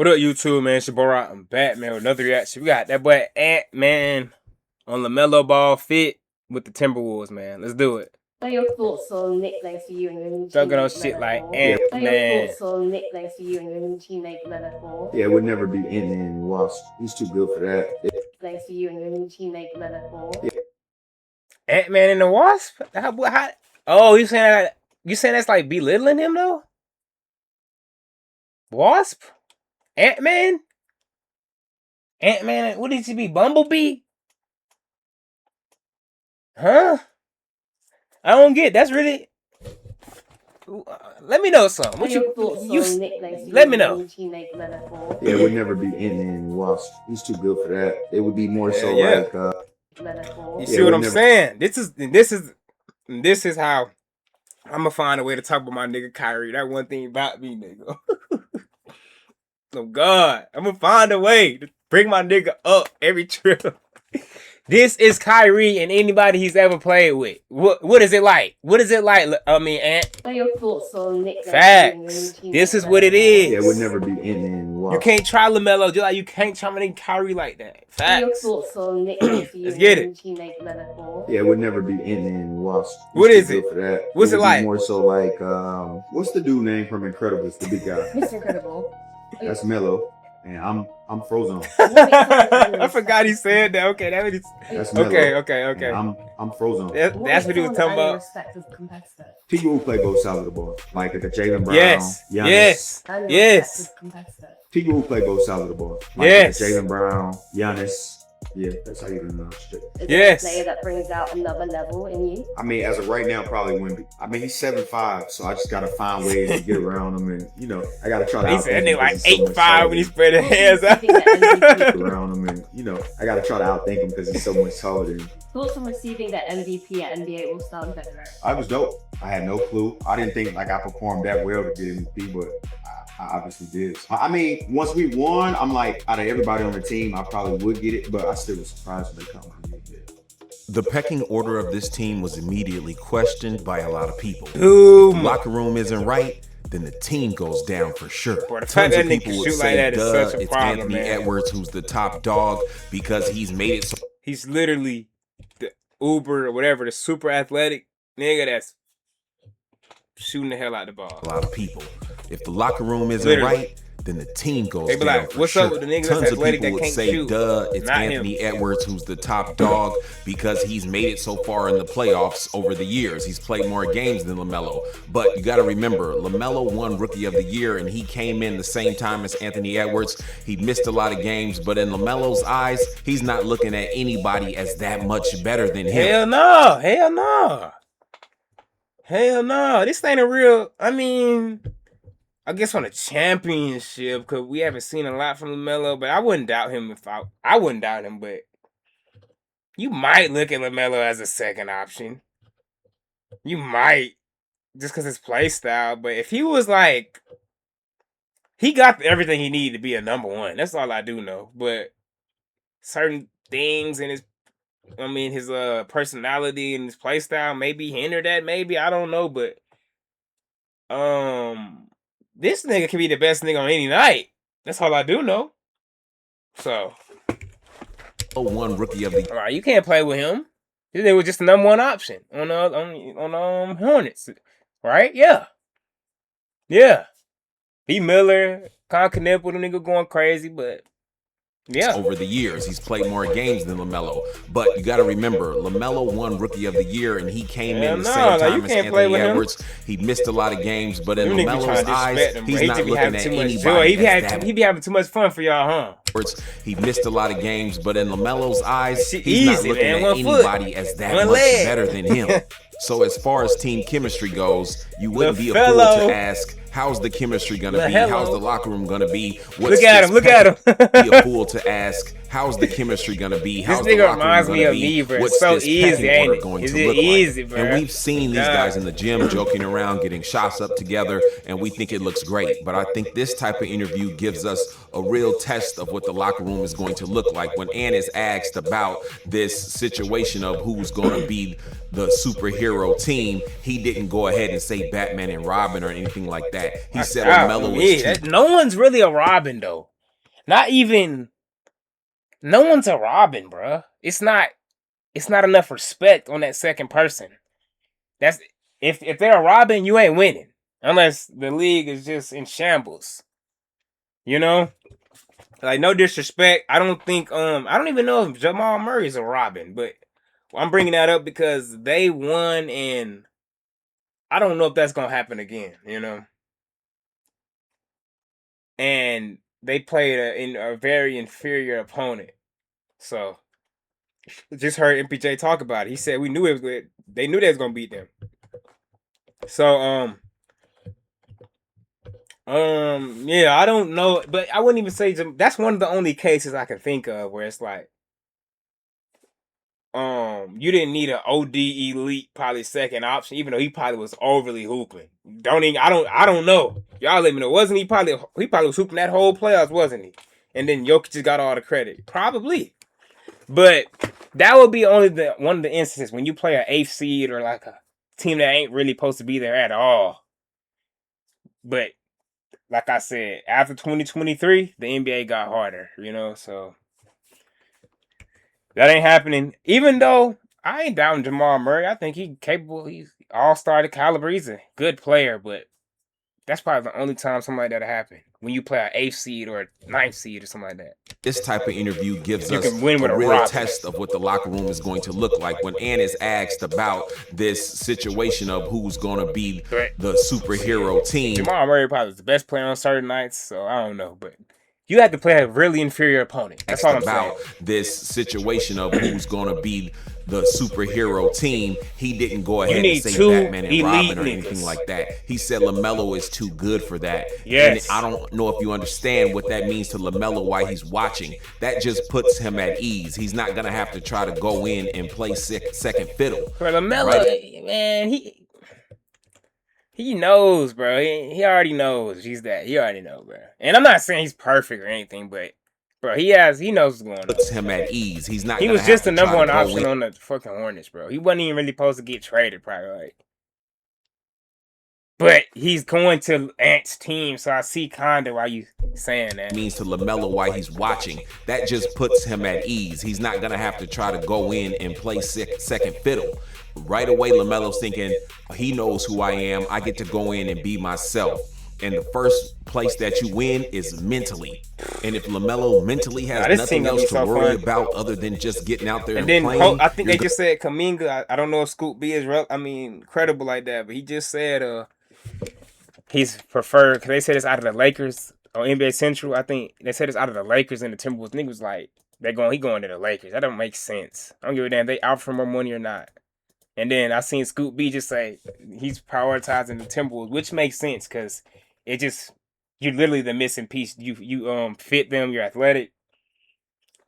What up, YouTube, man? It's your boy Rock. I'm back, man, with another reaction. We got that boy Ant-Man on LaMelo ball fit with the Timberwolves, man. Let's do it. What are your thoughts on nicknames for you and your new Talking on teammate shit like Ant-Man? What are your Ant-Man. thoughts on nicknames for you and your new teammate Ant-Man? Yeah, it would never be Ant-Man and Wasp. He's too good for that. Nicknames for you and your new teammate Ant-Man. Yeah. Ant-Man and the Wasp? Oh, you saying that's like belittling him though? Wasp? Ant-Man? Ant-Man, what did he be? Bumblebee? Huh? I don't get. That's really. Let me know something. What are your thoughts on nicknames? Let me know. Yeah, it would never be Ant-Man and Wasp. He's too good for that. It would be more so like. You see what I'm saying? This is how I'm gonna find a way to talk about my nigga Kyrie. That one thing about me, nigga. Oh God, I'm gonna find a way to bring my nigga up every trip. This is Kyrie and anybody he's ever played with. What is it like? What is it like? I mean, Ant. What are your thoughts on nicknames? Facts. This is what it is. Yeah, it would never be Ant-Man and Wasp. You can't try LaMelo, just like you can't try my nigga Kyrie like that. Facts. What are your thoughts on nicknames for you Let's and get your it. new teammate Ant-Man? Yeah, it would never be Ant-Man and Wasp. What is it? For that. What's it would like? Be more so like what's the dude name from Incredibles? The big guy. Mr. Incredible. That's Melo. And I'm frozen. I forgot he said that. Okay, that's Melo. Okay. I'm frozen. That's what he was talking about. Respective competitor. People who play both sides of the ball, like a Jalen Brown. Yes. Giannis. Yes. People who play both sides of the ball, like yes. Jalen Brown, Giannis. Yeah, that's how you do know shit. Yes. A player that brings out another level in you. I mean, as of right now, probably wouldn't be. I mean, he's 7'5", so I just gotta find ways to get around him, and I gotta try to. He said that nigga like 8'5" when he spread his hands out. Around him, and I gotta try to outthink him because he's so much taller than. Thoughts on receiving that MVP at NBA All-Star in February? I was dope. I had no clue. I didn't think I performed that well to get MVP, but I obviously did. I mean, once we won, I'm like, out of everybody on the team, I probably would get it, but I still was surprised when they come to me. The pecking order of this team was immediately questioned by a lot of people. Ooh, if the locker room isn't right, then the team goes down for sure. Boy, the fact that nigga shoot like that is such a it's problem, Anthony man. Edwards who's the top dog because he's made it so. He's literally the Uber or whatever, the super athletic nigga that's shooting the hell out the ball. A lot of people. If the locker room isn't right, then the team goes down like, for what's sure. up with the niggas Tons that's of athletic people that would can't say, shoot? duh, it's Not Anthony him. Edwards who's the top dog because he's made it so far in the playoffs over the years. He's played more games than LaMelo. But you got to remember, LaMelo won Rookie of the Year, and he came in the same time as Anthony Edwards. He missed a lot of games, but in LaMelo's eyes, he's not looking at anybody as that much better than him. Hell no. Hell no. Hell no. This ain't a real, I mean, I guess on a championship, because we haven't seen a lot from LaMelo, but I wouldn't doubt him I wouldn't doubt him, but you might look at LaMelo as a second option. You might, just because his play style, but if he was like, he got everything he needed to be a number one. That's all I do know, but certain things in his personality and his play style maybe hinder that, maybe, I don't know, but this nigga can be the best nigga on any night. That's all I do know. So, one Rookie of the all right, you can't play with him. This nigga was just the number one option on Hornets, right? Yeah. B. Miller, Con Knipple, the nigga going crazy, but yeah. Over the years, he's played more games than LaMelo. But you got to remember, LaMelo won Rookie of the Year, and he came in the same time as Anthony Edwards. He missed a lot of games, but in LaMelo's eyes, he's not looking at anybody he be having too much fun for y'all, huh? He missed a lot of games, but in LaMelo's eyes, he's easy, not looking man. at anybody as that much better than him. So as far as team chemistry goes, you wouldn't be a fool to ask, how's the chemistry going to be? How's the locker room going to be? Look at him. Be a fool to ask, how's the chemistry going to be? How's this the nigga locker room going to be? bro. What's so this easy, pecking order ain't going it? to look easy, like? Bro? And we've seen these guys in the gym joking around, getting shots up together, and we think it looks great. But I think this type of interview gives us a real test of what the locker room is going to look like. When Ant is asked about this situation of who's going to be the superhero team, he didn't go ahead and say Batman and Robin or anything like that. He said LaMelo is no one's really a Robin though. Not even. No one's a Robin, bro. It's not enough respect on that second person. That's if they're a Robin, you ain't winning unless the league is just in shambles. You know, like no disrespect. I don't think I don't even know if Jamal Murray's a Robin, but I'm bringing that up because they won, and I don't know if that's gonna happen again. You know, and they played a very inferior opponent. So just heard MPJ talk about it. He said we knew it was good. They knew they was gonna beat them. So yeah, I don't know, but I wouldn't even say that's one of the only cases I can think of where it's like, you didn't need an OD elite probably second option, even though he probably was overly hooping. I don't know. Y'all let me know. Wasn't he probably was hooping that whole playoffs, wasn't he? And then Jokic just got all the credit, probably. But that would be only one of the instances when you play an 8th seed or like a team that ain't really supposed to be there at all. But like I said, after 2023, the NBA got harder, you know, so that ain't happening. Even though I ain't doubting Jamal Murray. I think he's capable. He's all-star caliber. He's a good player, but that's probably the only time something like that happened. When you play an 8th seed or a 9th seed or something like that. This type of interview gives You us can win with a a real Robin. test of what the locker room is going to look like. When Ann is asked about this situation of who's going to be the superhero team. Jamal Murray probably was the best player on certain nights, so I don't know, but you have to play a really inferior opponent. That's all I'm saying. This situation of who's going to be the superhero team, he didn't go ahead and say Batman and Robin or anything like that. He said LaMelo is too good for that. Yes. And I don't know if you understand what that means to LaMelo while he's watching. That just puts him at ease. He's not going to have to try to go in and play second fiddle. For LaMelo, man, he knows, bro. He already knows he's that. He already knows, bro. And I'm not saying he's perfect or anything, but bro, he knows what's going on. Puts him at ease. He's not. He was just the number one option on the fucking Hornets, bro. He wasn't even really supposed to get traded, probably. Like, but he's going to Ant's team, so I see kinda why you saying that. Means to LaMelo while he's watching. That just puts him at ease. He's not gonna have to try to go in and play second fiddle. Right away, LaMelo's thinking, he knows who I am. I get to go in and be myself. And the first place that you win is mentally. And if LaMelo mentally has nothing else to worry about other than just getting out there and playing. I think they just said Kuminga. I don't know if Scoop B is credible like that, but he just said he's preferred, because they said it's out of the Lakers on NBA Central. I think they said it's out of the Lakers and the Timberwolves. Niggas was like, he going to the Lakers. That don't make sense. I don't give a damn if they out for more money or not. And then I seen Scoop B just say he's prioritizing the Timberwolves, which makes sense because you're literally the missing piece. You fit them, you're athletic.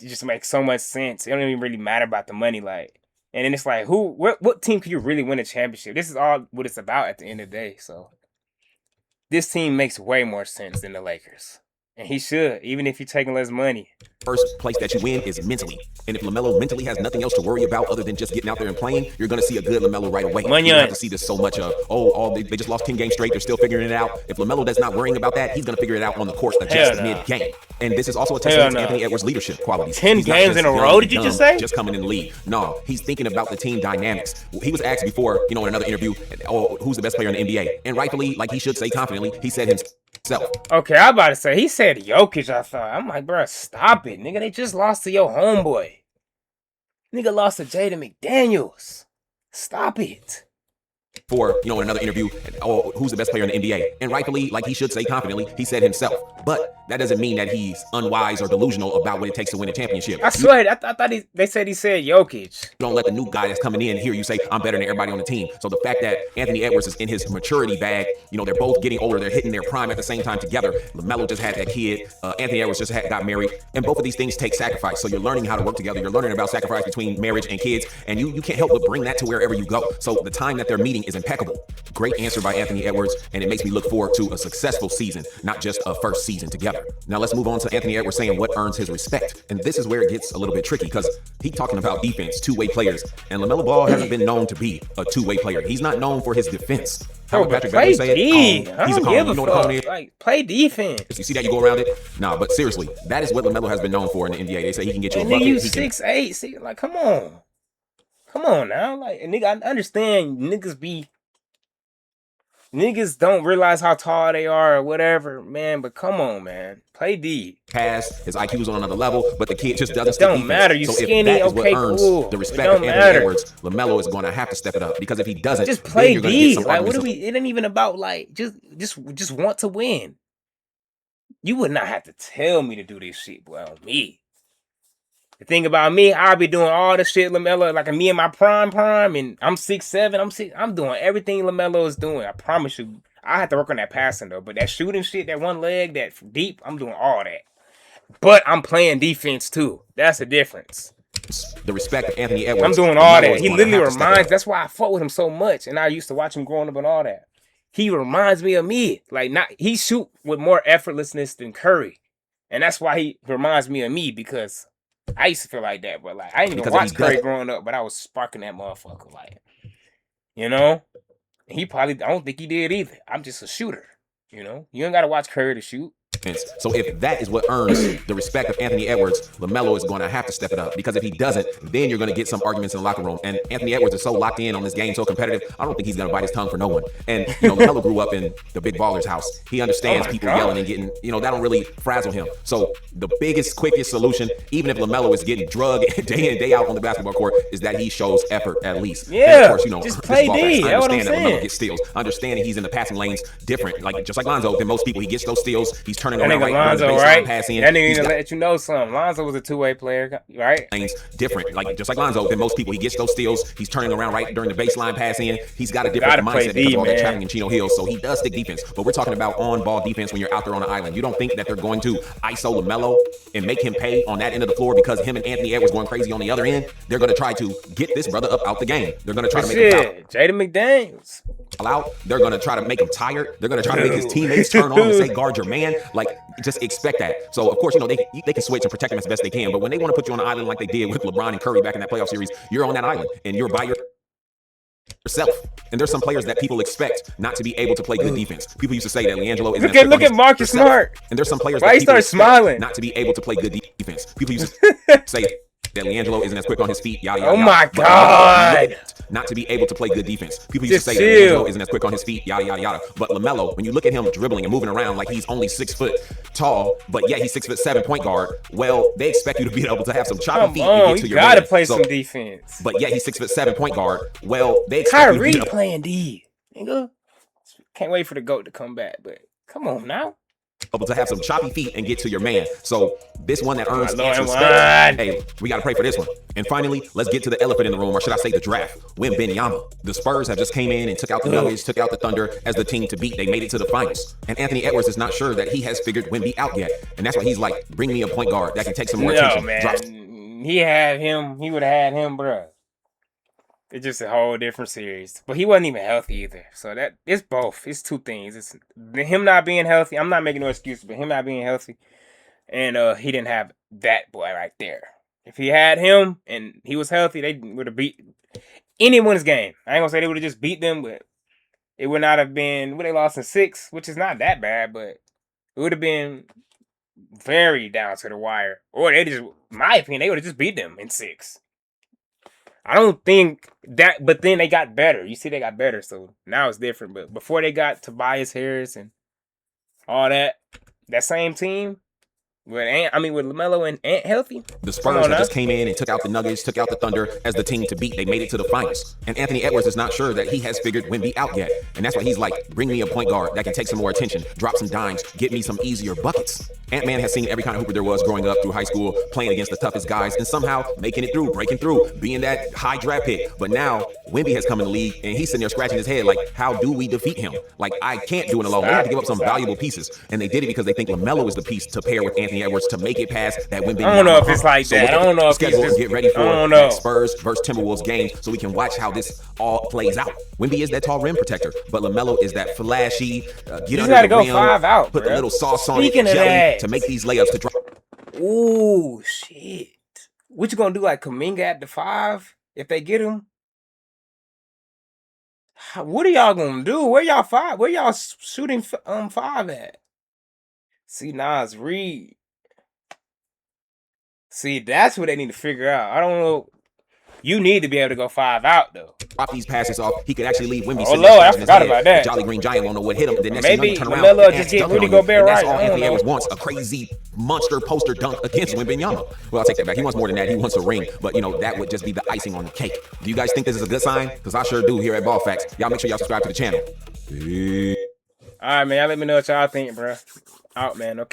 It just makes so much sense. It don't even really matter about the money, like. And then it's like, what team could you really win a championship? This is all what it's about at the end of the day. So this team makes way more sense than the Lakers. And he should, even if you're taking less money. First place that you win is mentally. And if LaMelo mentally has nothing else to worry about other than just getting out there and playing, you're going to see a good LaMelo right away. You don't have to see this so much of, they just lost 10 games straight. They're still figuring it out. If LaMelo does not worrying about that, he's going to figure it out on the court just mid-game. And this is also a testament to Anthony Edwards' leadership qualities. 10 games in a row, did you just say? Just coming in the league. No, he's thinking about the team dynamics. He was asked before, in another interview, who's the best player in the NBA? And rightfully, like he should say confidently, he said himself. Okay, I'm about to say, he said Jokic, I thought. I'm like, bro, stop it, nigga. They just lost to your homeboy. Nigga lost to Jaden McDaniels. Stop it. For, in another interview, who's the best player in the NBA? And rightfully, like he should say confidently, he said himself. But that doesn't mean that he's unwise or delusional about what it takes to win a championship. I swear, I thought they said Jokic. Don't let the new guy that's coming in hear you say, I'm better than everybody on the team. So the fact that Anthony Edwards is in his maturity bag, they're both getting older, they're hitting their prime at the same time together. LaMelo just had that kid. Anthony Edwards just got married. And both of these things take sacrifice. So you're learning how to work together. You're learning about sacrifice between marriage and kids. And you can't help but bring that to wherever you go. So the time that they're meeting is impeccable. Great answer by Anthony Edwards, and it makes me look forward to a successful season, not just a first season together. Now let's move on to Anthony Edwards saying what earns his respect. And this is where it gets a little bit tricky because he's talking about defense, two-way players, and LaMelo Ball hasn't been known to be a two-way player. He's not known for his defense. How would Patrick Beverley say it? He's a cone. You know what a cone is? Like, play defense. You see that you go around it? Nah, but seriously, that is what LaMelo has been known for in the NBA. They say he can get you a and bucket. You 6'8". See, like, come on now. Like, nigga, I understand niggas don't realize how tall they are or whatever, man. But come on, man, play D. Pass, his IQ is on another level, but the kid just doesn't. It don't matter. You so skinny, if that is okay, what earns cool. the respect of Anthony Edwards, LaMelo is going to have to step it up because if he doesn't, just play then you're D. Get some like, what do we? It ain't even about like just want to win. You would not have to tell me to do this shit, boy. On me. The thing about me, I'll be doing all the shit LaMelo, like me in my prime, and I'm 6'7". I'm doing everything LaMelo is doing. I promise you. I have to work on that passing though, but that shooting shit, that one leg, that deep, I'm doing all that. But I'm playing defense too. That's the difference. The respect of Anthony Edwards. I'm doing all that. He literally reminds. That's why I fought with him so much, and I used to watch him growing up and all that. He reminds me of me. Like he shoot with more effortlessness than Curry, and that's why he reminds me of me because I used to feel like that. But like I didn't even watch Curry growing up, but I was sparking that motherfucker. Like, you know. I don't think he did either. I'm just a shooter, you know? You ain't got to watch Curry to shoot. So if that is what earns the respect of Anthony Edwards, LaMelo is going to have to step it up because if he doesn't, then you're going to get some arguments in the locker room. And Anthony Edwards is so locked in on this game, so competitive, I don't think he's going to bite his tongue for no one. And, LaMelo grew up in the big baller's house. He understands people yelling and getting, that don't really frazzle him. So the biggest, quickest solution, even if LaMelo is getting drugged day in, day out on the basketball court, is that he shows effort at least. Yeah, and of course, just play D. I understand that LaMelo gets steals. Understanding he's in the passing lanes different. Just like Lonzo, than most people, he gets those steals. He's turning around Lonzo, right? That nigga need to let you know something. Lonzo was a two-way player, right? Lanes different. Just like Lonzo, than most people, he gets those steals. He's turning around right during the baseline pass in. He's got a different mindset because of all that trafficking in Chino Hills. So he does stick defense. But we're talking about on-ball defense when you're out there on the island. You don't think that they're going to ISO LaMelo and make him pay on that end of the floor because him and Anthony Edwards going crazy on the other end? They're going to try to get this brother up out the game. They're going to try to make him foul. Jaden McDaniels. Out. They're going to try to make him tired. They're going to try to make his teammates turn on and say, guard your man. Just expect that. So, of course, they can switch and protect him as best they can. But when they want to put you on an island like they did with LeBron and Curry back in that playoff series, you're on that island and you're by yourself. And there's some players that people expect not to be able to play good defense. People used to say that LiAngelo isn't look at Marcus Smart. And there's some players that people expect not to be able to play good defense. People used to say that LiAngelo isn't as quick on his feet, yada, yada, yada. Oh, my God. Not to be able to play good defense. People used to say that LiAngelo isn't as quick on his feet, yada, yada, yada. But LaMelo, when you look at him dribbling and moving around like he's only 6 foot tall, but yet he's 6'7" point guard, well, they expect you to be able to have some choppy feet and get to your man. You gotta play some defense. But yet he's 6'7" point guard, well, they expect Kyrie you to be playing D. Nigga. Can't wait for the GOAT to come back, but come on now. able to have some choppy feet and get to your man. So this one that earns respect. Hey, we got to pray for this one. And finally, let's get to the elephant in the room, or should I say the draft. Wembanyama. The Spurs have just came in and took out the Nuggets, took out the Thunder as the team to beat. They made it to the finals. And Anthony Edwards is not sure that he has figured Wemby out yet. And that's why he's like, bring me a point guard that can take some more attention. Man. Drops. He had him. He would have had him, bro. It's just a whole different series. But he wasn't even healthy either. So that it's both. It's two things. It's him not being healthy. I'm not making no excuses, but him not being healthy. And he didn't have that boy right there. If he had him and he was healthy, they would have beat anyone's game. I ain't gonna say they would have just beat them, but it would not have been, they lost in 6, which is not that bad, but it would have been very down to the wire. Or they just, in my opinion, they would have just beat them in 6. I don't think that, but then they got better. You see, they got better, so now it's different. But before they got Tobias Harris and all that same team, with LaMelo and Ant healthy. The Spurs just came in and took out the Nuggets, took out the Thunder as the team to beat. They made it to the finals. And Anthony Edwards is not sure that he has figured Wemby out yet. And that's why he's like, bring me a point guard that can take some more attention, drop some dimes, get me some easier buckets. Ant-Man has seen every kind of hooper there was growing up through high school, playing against the toughest guys, and somehow making it through, breaking through, being that high draft pick. But now Wemby has come in the league, and he's sitting there scratching his head like, how do we defeat him? Like, I can't do it alone. They have to give up some valuable pieces. And they did it because they think LaMelo is the piece to pair with Anthony Anthony Edwards to make it past that Wemby. I don't know if it's like that. I don't know if schedule he's just, get ready for I don't that know. Spurs versus Timberwolves game so we can watch how this all plays out. Wemby is that tall rim protector, but LaMelo is that flashy, get under gotta the go rim, 5 out, put the bruh. little sauce on Speaking it, of jelly that. to make these layups to drop. Ooh, shit. What you gonna do, like Kuminga at the 5 if they get him? What are y'all gonna do? Where y'all shooting 5 at? See, Nas Reed. See, that's what they need to figure out. I don't know. You need to be able to go 5 out though. Drop these passes off. He could actually leave Wemby. Oh Lord, I forgot about that. The Jolly Green Giant won't know what hit him. Then next Maybe thing you turn around, LaMelo and just Ant's get dunking Rudy on you. Gobert And that's right. all I don't Anthony know. Edwards wants, a crazy monster poster dunk against Wembanyama. Well, I'll take that back. He wants more than that. He wants a ring. But, you know, that would just be the icing on the cake. Do you guys think this is a good sign? Because I sure do here at Ball Facts. Y'all make sure y'all subscribe to the channel. All right, man. Y'all let me know what y'all think, bro. Out, man. Okay.